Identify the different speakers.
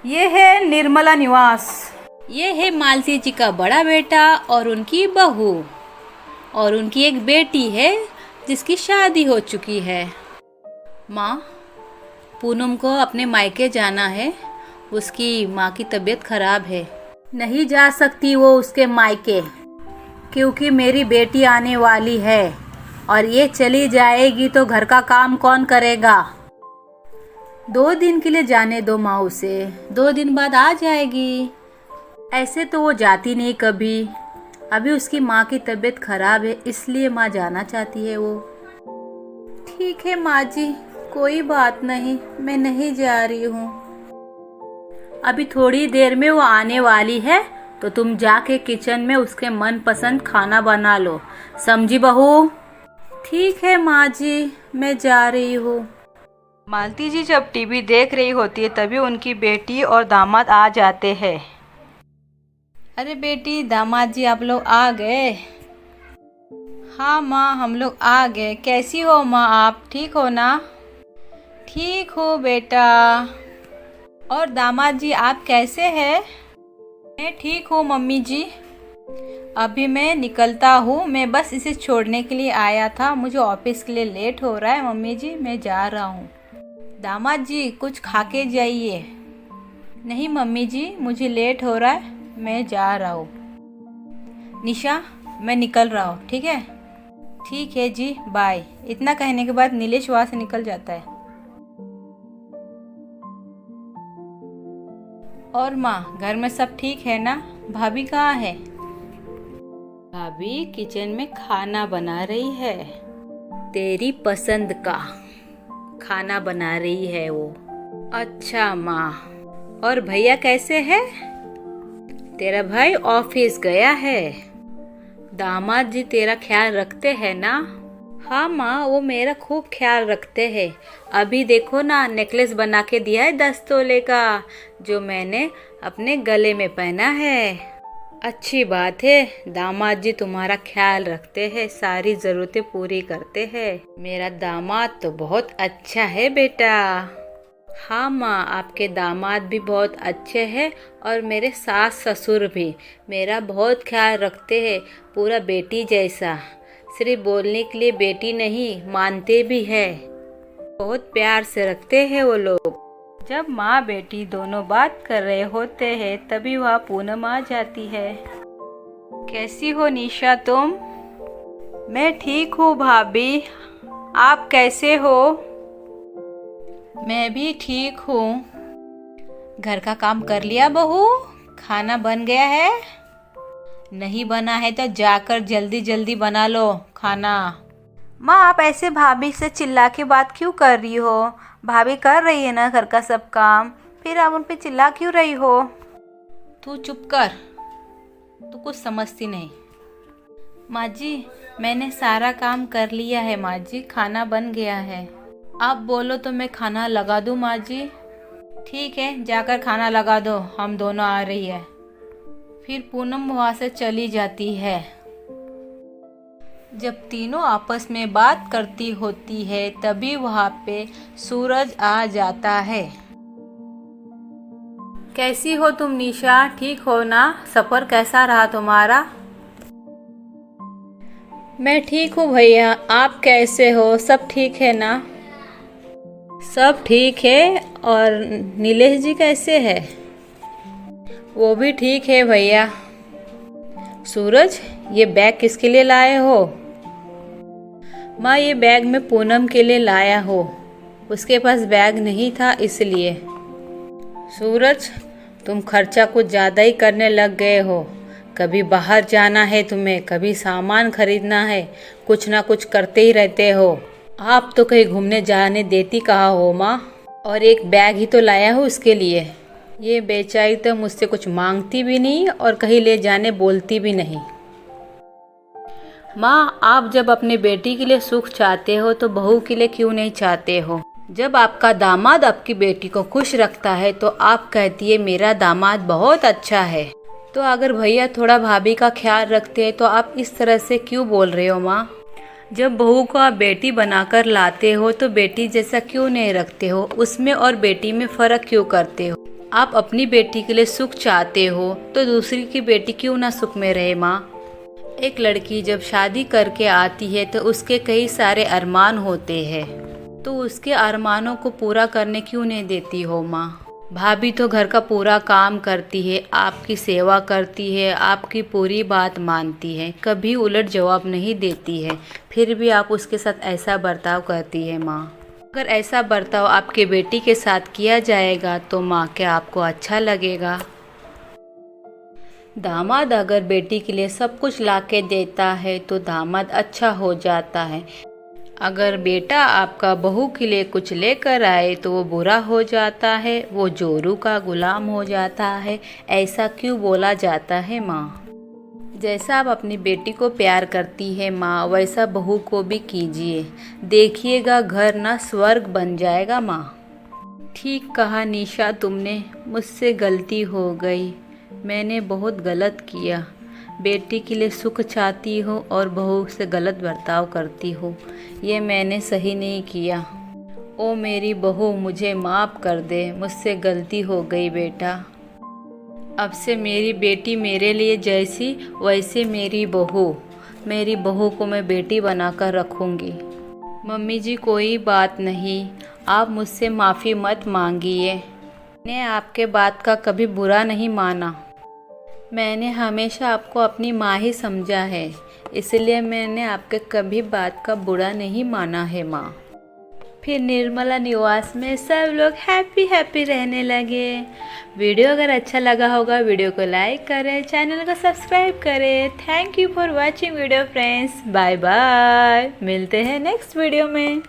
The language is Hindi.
Speaker 1: ये है निर्मला निवास।
Speaker 2: ये है मालती जी का बड़ा बेटा और उनकी बहू, और उनकी एक बेटी है जिसकी शादी हो चुकी है। माँ, पूनम को अपने मायके जाना है, उसकी माँ की तबीयत खराब है।
Speaker 1: नहीं जा सकती वो उसके मायके, क्योंकि मेरी बेटी आने वाली है और ये चली जाएगी तो घर का काम कौन करेगा। 2 दिन के लिए जाने दो माँ उसे,
Speaker 2: 2 दिन बाद आ जाएगी।
Speaker 1: ऐसे तो वो जाती नहीं कभी। अभी उसकी माँ की तबीयत खराब है, इसलिए माँ जाना चाहती है वो। ठीक है माँ जी, कोई बात नहीं, मैं नहीं जा रही हूँ। अभी थोड़ी देर में वो आने वाली है, तो तुम जाके किचन में उसके मनपसंद खाना बना लो, समझी बहू? ठीक है माँ जी, मैं जा रही हूँ। मालती जी जब टीवी देख रही होती है तभी उनकी बेटी और दामाद आ जाते हैं।
Speaker 2: अरे बेटी, दामाद जी आप लोग आ गए।
Speaker 1: हाँ माँ, हम लोग आ गए। कैसी हो माँ, आप ठीक हो ना? ठीक हो बेटा। और दामाद जी आप कैसे हैं? मैं ठीक हूँ मम्मी जी। अभी मैं निकलता हूँ, मैं बस इसे छोड़ने के लिए आया था, मुझे ऑफिस के लिए लेट हो रहा है मम्मी जी, मैं जा रहा हूँ। दामाद जी कुछ खा के जाइए। नहीं मम्मी जी, मुझे लेट हो रहा है, मैं जा रहा हूँ। निशा, मैं निकल रहा हूँ, ठीक है? ठीक है जी, बाय। इतना कहने के बाद नीलेश वहाँ से निकल जाता है। और माँ, घर में सब ठीक है ना? भाभी कहाँ है?
Speaker 2: भाभी किचन में खाना बना रही है,
Speaker 1: तेरी पसंद का खाना बना रही है वो। अच्छा माँ, और भैया कैसे है? तेरा भाई ऑफिस गया है। दामाद जी तेरा ख्याल रखते हैं ना? हाँ माँ, वो मेरा खूब ख्याल रखते हैं। अभी देखो ना, नेकलेस बना के दिया है 10 तोले का, जो मैंने अपने गले में पहना है। अच्छी बात है, दामाद जी तुम्हारा ख्याल रखते हैं, सारी ज़रूरतें पूरी करते हैं। मेरा दामाद तो बहुत अच्छा है बेटा। हाँ माँ, आपके दामाद भी बहुत अच्छे हैं और मेरे सास ससुर भी मेरा बहुत ख्याल रखते हैं, पूरा बेटी जैसा। सिर्फ बोलने के लिए बेटी नहीं, मानते भी है, बहुत प्यार से रखते हैं वो लोग। जब माँ बेटी दोनों बात कर रहे होते हैं तभी वहाँ पूनम आ जाती है। कैसी हो निशा तुम? मैं ठीक हूँ भाभी, आप कैसे हो? मैं भी ठीक हूँ। घर का काम कर लिया बहू? खाना बन गया है? नहीं बना है तो जाकर जल्दी जल्दी बना लो खाना। माँ, आप ऐसे भाभी से चिल्ला के बात क्यों कर रही हो? भाभी कर रही है ना घर का सब काम, फिर आप उन पे चिल्ला क्यों रही हो? तू चुप कर, तू कुछ समझती नहीं। माँ जी, मैंने सारा काम कर लिया है माँ जी, खाना बन गया है। आप बोलो तो मैं खाना लगा दूँ माँ जी? ठीक है, जाकर खाना लगा दो, हम दोनों आ रही है। फिर पूनम वहाँ से चली जाती है। जब तीनों आपस में बात करती होती है तभी वहाँ पे सूरज आ जाता है। कैसी हो तुम निशा, ठीक हो ना? सफ़र कैसा रहा तुम्हारा? मैं ठीक हूँ भैया, आप कैसे हो? सब ठीक है ना? सब ठीक है। और नीलेश जी कैसे है? वो भी ठीक है भैया। सूरज, ये बैग किसके लिए लाए हो? माँ, ये बैग मैं पूनम के लिए लाया हो, उसके पास बैग नहीं था इसलिए। सूरज, तुम खर्चा कुछ ज़्यादा ही करने लग गए हो। कभी बाहर जाना है तुम्हें, कभी सामान खरीदना है, कुछ ना कुछ करते ही रहते हो। आप तो कहीं घूमने जाने देती कहाँ हो माँ? और एक बैग ही तो लाया हो उसके लिए। ये बेचारी तो मुझसे कुछ मांगती भी नहीं और कहीं ले जाने बोलती भी नहीं। माँ, आप जब अपने बेटी के लिए सुख चाहते हो तो बहू के लिए क्यों नहीं चाहते हो? जब आपका दामाद आपकी बेटी को खुश रखता है तो आप कहती है मेरा दामाद बहुत अच्छा है। तो अगर भैया थोड़ा भाभी का ख्याल रखते हैं तो आप इस तरह से क्यों बोल रहे हो माँ? जब बहू को आप बेटी बनाकर लाते हो तो बेटी जैसा क्यों नहीं रखते हो, उसमें और बेटी में फ़र्क क्यों करते हो? आप अपनी बेटी के लिए सुख चाहते हो तो दूसरी की बेटी क्यों ना सुख में रहे माँ। एक लड़की जब शादी करके आती है तो उसके कई सारे अरमान होते हैं, तो उसके अरमानों को पूरा करने क्यों नहीं देती हो माँ। भाभी तो घर का पूरा काम करती है, आपकी सेवा करती है, आपकी पूरी बात मानती है, कभी उलट जवाब नहीं देती है, फिर भी आप उसके साथ ऐसा बर्ताव करती है माँ। अगर ऐसा बर्ताव आपके बेटी के साथ किया जाएगा तो माँ क्या आपको अच्छा लगेगा। दामाद अगर बेटी के लिए सब कुछ लाके देता है तो दामाद अच्छा हो जाता है। अगर बेटा आपका बहू के लिए कुछ लेकर आए तो वो बुरा हो जाता है, वो जोरू का गुलाम हो जाता है। ऐसा क्यों बोला जाता है माँ। जैसा आप अपनी बेटी को प्यार करती है माँ, वैसा बहू को भी कीजिए, देखिएगा घर ना स्वर्ग बन जाएगा माँ। ठीक कहा निशा तुमने, मुझसे गलती हो गई, मैंने बहुत गलत किया। बेटी के लिए सुख चाहती हो और बहू से गलत बर्ताव करती हो, ये मैंने सही नहीं किया। ओ मेरी बहू, मुझे माफ़ कर दे, मुझसे गलती हो गई बेटा। अब से मेरी बेटी मेरे लिए जैसी वैसे मेरी बहू को मैं बेटी बनाकर रखूँगी। मम्मी जी कोई बात नहीं, आप मुझसे माफ़ी मत मांगिए। मैंने आपके बात का कभी बुरा नहीं माना। मैंने हमेशा आपको अपनी माँ ही समझा है, इसलिए मैंने आपके कभी बात का बुरा नहीं माना है माँ। फिर निर्मला निवास में सब लोग हैप्पी रहने लगे। वीडियो अगर अच्छा लगा होगा वीडियो को लाइक करें, चैनल को सब्सक्राइब करें। Thank you for watching video friends. Bye bye, मिलते हैं नेक्स्ट वीडियो में।